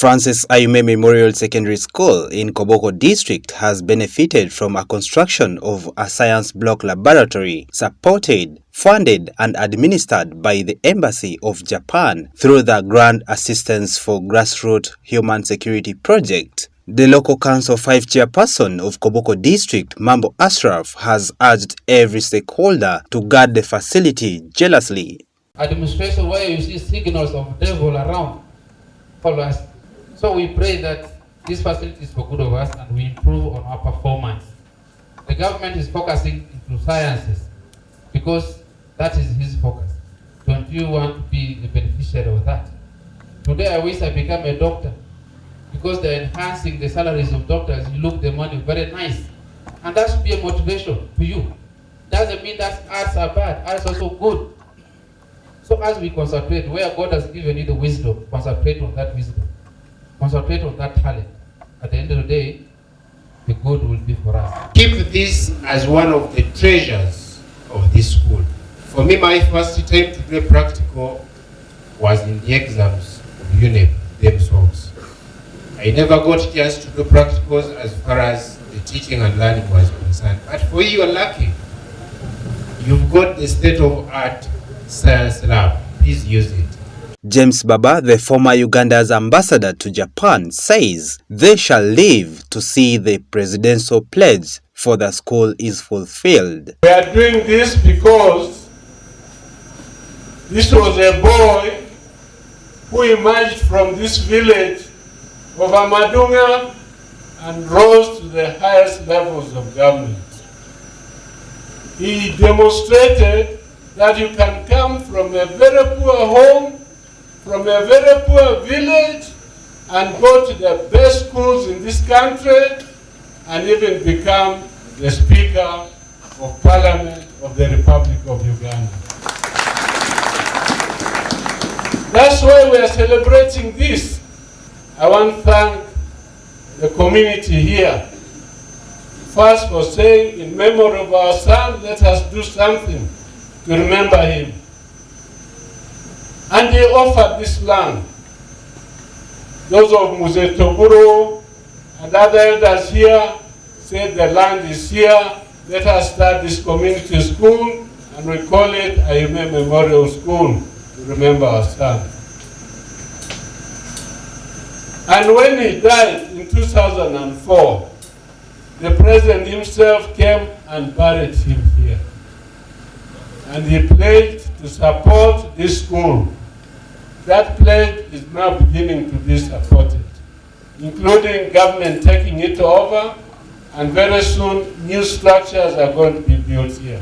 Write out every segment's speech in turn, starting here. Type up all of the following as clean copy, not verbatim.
Francis Ayume Memorial Secondary School in Koboko District has benefited from a construction of a science block laboratory supported, funded and administered by the Embassy of Japan through the Grand Assistance for Grassroots Human Security Project. The local council 5 chairperson of Koboko District, Mambo Ashraf, has urged every stakeholder to guard the facility jealously. Administration where you see signals of devil around, follow us. So we pray that this facility is for good of us and we improve on our performance. The government is focusing into sciences because that is his focus. Don't you want to be the beneficiary of that? Today I wish I become a doctor because they're enhancing the salaries of doctors. You look the money very nice. And that should be a motivation to you. Doesn't mean that arts are bad. Arts are also good. So as we concentrate, where God has given you the wisdom, concentrate on that wisdom. Concentrate on that talent. At the end of the day, the good will be for us. Keep this as one of the treasures of this school. For me, my first time to do a practical was in the exams of UNEP themselves. I never got a chance to do practicals as far as the teaching and learning was concerned. But for you, are lucky. You've got the state-of-art science lab. Please use it. James Baba, the former Uganda's ambassador to Japan, says they shall live to see the presidential pledge for the school is fulfilled. We are doing this because this was a boy who emerged from this village of Amadunga and rose to the highest levels of government. He demonstrated that you can come from a very poor home, from a very poor village, and go to the best schools in this country and even become the Speaker of Parliament of the Republic of Uganda. That's why we are celebrating this. I want to thank the community here. First for saying, in memory of our son, let us do something to remember him. And they offered this land. Those of Muse Toguro and other elders here said the land is here. Let us start this community school and we call it Ayume Memorial School to remember our son. And when he died in 2004, the president himself came and buried him here. And he pledged to support this school. That pledge is now beginning to be supported, including government taking it over, and very soon new structures are going to be built here.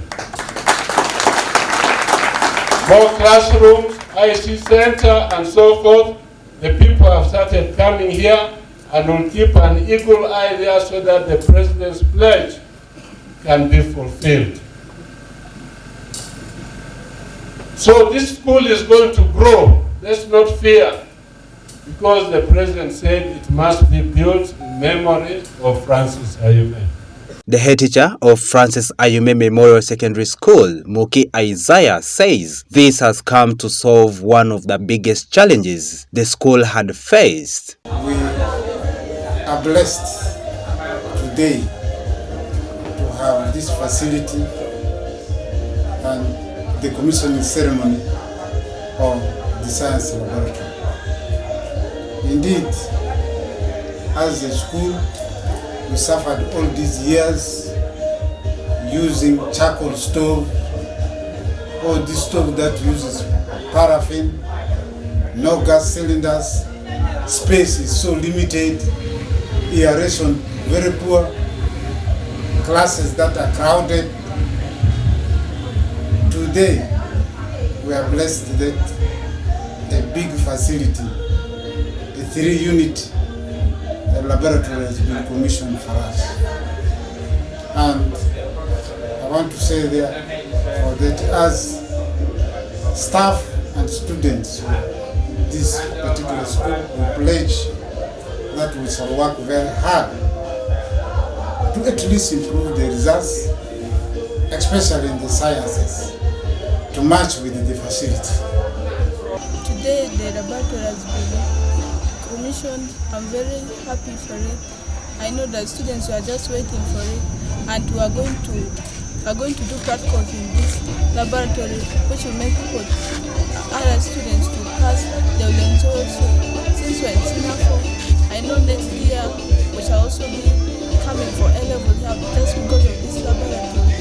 More classrooms, IC center, and so forth. The people have started coming here and will keep an eagle eye there so that the president's pledge can be fulfilled. So this school is going to grow. Let's not fear, because the president said it must be built in memory of Francis Ayume. The head teacher of Francis Ayume Memorial Secondary School, Muki Isaiah, says this has come to solve one of the biggest challenges the school had faced. We are blessed today to have this facility and the commissioning ceremony of the science laboratory. Indeed, as a school, we suffered all these years using charcoal stove, or this stove that uses paraffin, no gas cylinders, space is so limited, aeration very poor, classes that are crowded. Today, we are blessed that a big facility, a 3-unit laboratory has been commissioned for us. And I want to say there that as staff and students of this particular school, we pledge that we shall work very hard to at least improve the results, especially in the sciences, to match with the facility. Today the laboratory has been commissioned, I'm very happy for it. I know that students are just waiting for it, and we are going to do practicals in this laboratory, which will make people, other students to pass. They will enjoy also. Since we're in senior 4, I know next year we shall also be coming for A-level help just because of this laboratory.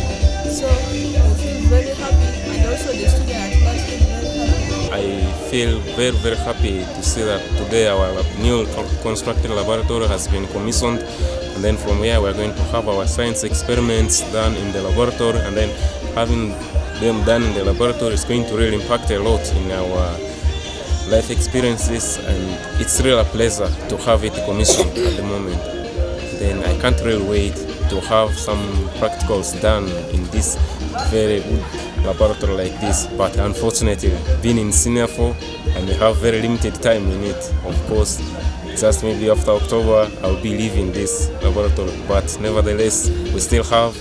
So we feel very happy, and also the students at large feel very happy. I feel very, very happy to see that today our new constructed laboratory has been commissioned, and then from here we're going to have our science experiments done in the laboratory, and then having them done in the laboratory is going to really impact a lot in our life experiences, and it's really a pleasure to have it commissioned at the moment. Then I can't really wait to have some practicals done in this very good laboratory like this, but unfortunately being in senior 4 and we have very limited time in it. Of course, just maybe after October I'll be leaving this laboratory, but nevertheless we still have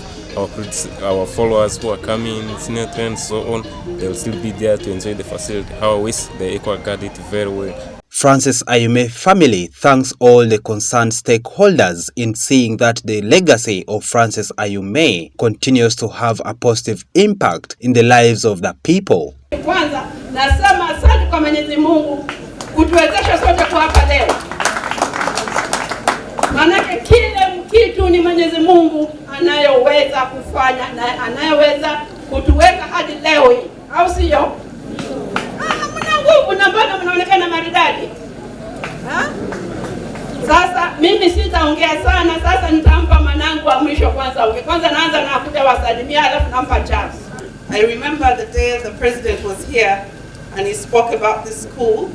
our followers who are coming, senior 3 and so on. They'll still be there to enjoy the facility. How I wish they guard it very well. Francis Ayume family thanks all the concerned stakeholders in seeing that the legacy of Francis Ayume continues to have a positive impact in the lives of the people. Kwanza nasema asante kwa Mwenyezi Mungu kutuwezesha sote kwa hapa leo. Manake kile kitu ni Mwenyezi Mungu anayoweza kufanya na anayoweza kutuweka hadi leo hii, au sio? Hamna nguvu na mbona mnaonekana maridadi? Sasa mimi sitaongea sana, sasa nitampa manangu wa mwisho kwanza. Kwanza naanza na kuja wasalimia alafu nampa chance. I remember the day the president was here and he spoke about this school,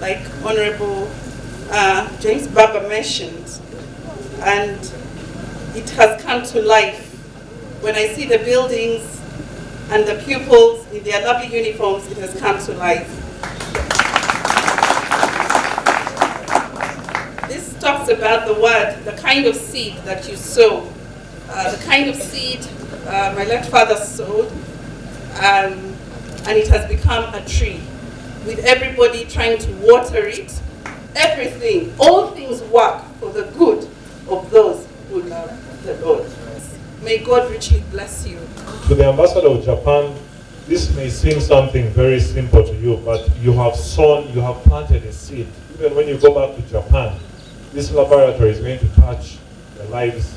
like Honorable James Baba mentioned, and it has come to life. When I see the buildings and the pupils in their lovely uniforms, it has come to life. This talks about the word, the kind of seed that you sow, the kind of seed my late father sowed, and it has become a tree, with everybody trying to water it. Everything, all things work for the good of those who love the Lord. May God richly bless you. To the ambassador of Japan, this may seem something very simple to you, but you have sown, you have planted a seed. Even when you go back to Japan, this laboratory is going to touch the lives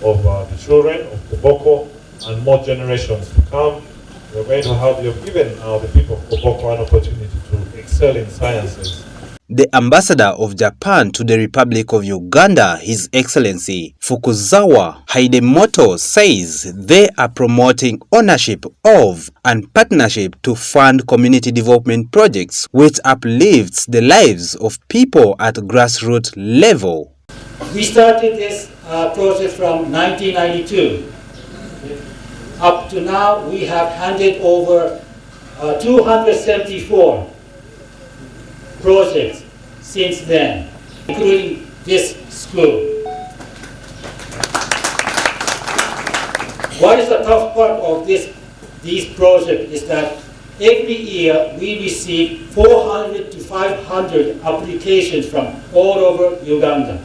of the children of Koboko and more generations to come. We're going to have, you've given the people of Koboko an opportunity to excel in sciences. The ambassador of Japan to the Republic of Uganda, His Excellency Fukuzawa Hidemoto, says they are promoting ownership of and partnership to fund community development projects which uplifts the lives of people at grassroots level. We started this process from 1992. Up to now, we have handed over 274 projects since then, including this school. What is the tough part of these projects is that every year we receive 400 to 500 applications from all over Uganda.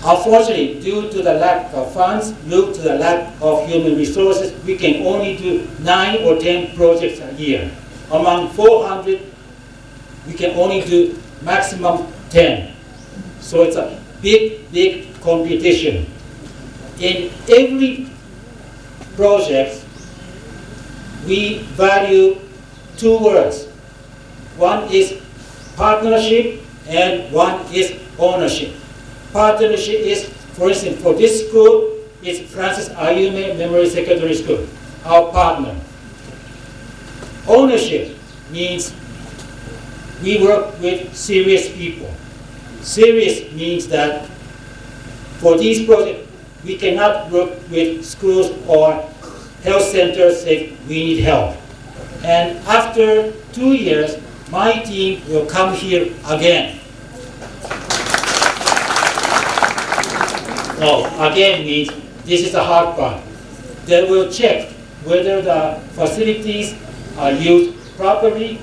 Unfortunately, due to the lack of funds, due to the lack of human resources, we can only do 9 or 10 projects a year. Among 400, we can only do maximum 10. So it's a big competition. In every project, we value 2 words. One is partnership and one is ownership. Partnership is, for instance, for this school, it's Francis Ayume Memorial Secondary School, our partner. Ownership means we work with serious people. Serious means that for these projects, we cannot work with schools or health centers if we need help. And after 2 years, my team will come here again. No, again means this is the hard part. They will check whether the facilities are used properly,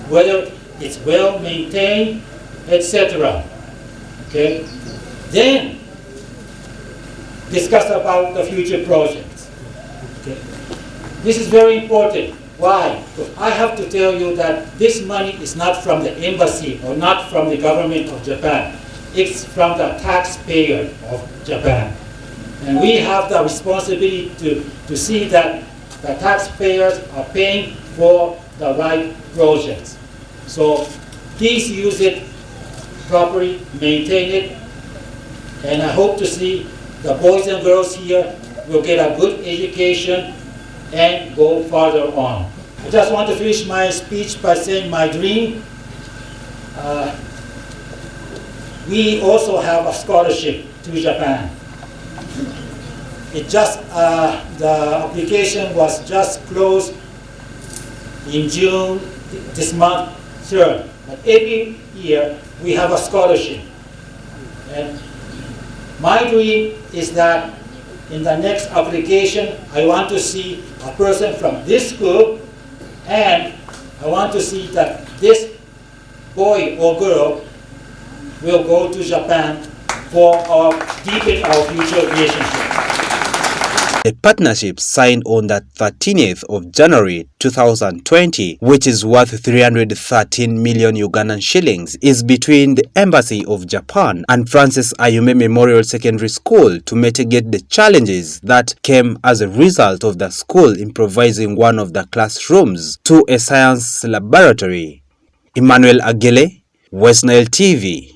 whether it's well maintained, etc. Okay? Then discuss about the future projects. Okay? This is very important. Why? Because I have to tell you that this money is not from the embassy or not from the government of Japan. It's from the taxpayer of Japan. And we have the responsibility to see that the taxpayers are paying for the right projects. So please use it properly, maintain it, and I hope to see the boys and girls here will get a good education and go further on. I just want to finish my speech by saying my dream. We also have a scholarship to Japan. The application was just closed in June this month, 3rd. But every year we have a scholarship. And my dream is that in the next application, I want to see a person from this school, and I want to see that this boy or girl will go to Japan for deepen our future relationship. A partnership signed on the 13th of January 2020, which is worth 313 million Ugandan shillings, is between the Embassy of Japan and Francis Ayume Memorial Secondary School to mitigate the challenges that came as a result of the school improvising one of the classrooms to a science laboratory. Emmanuel Agele, West Nile TV.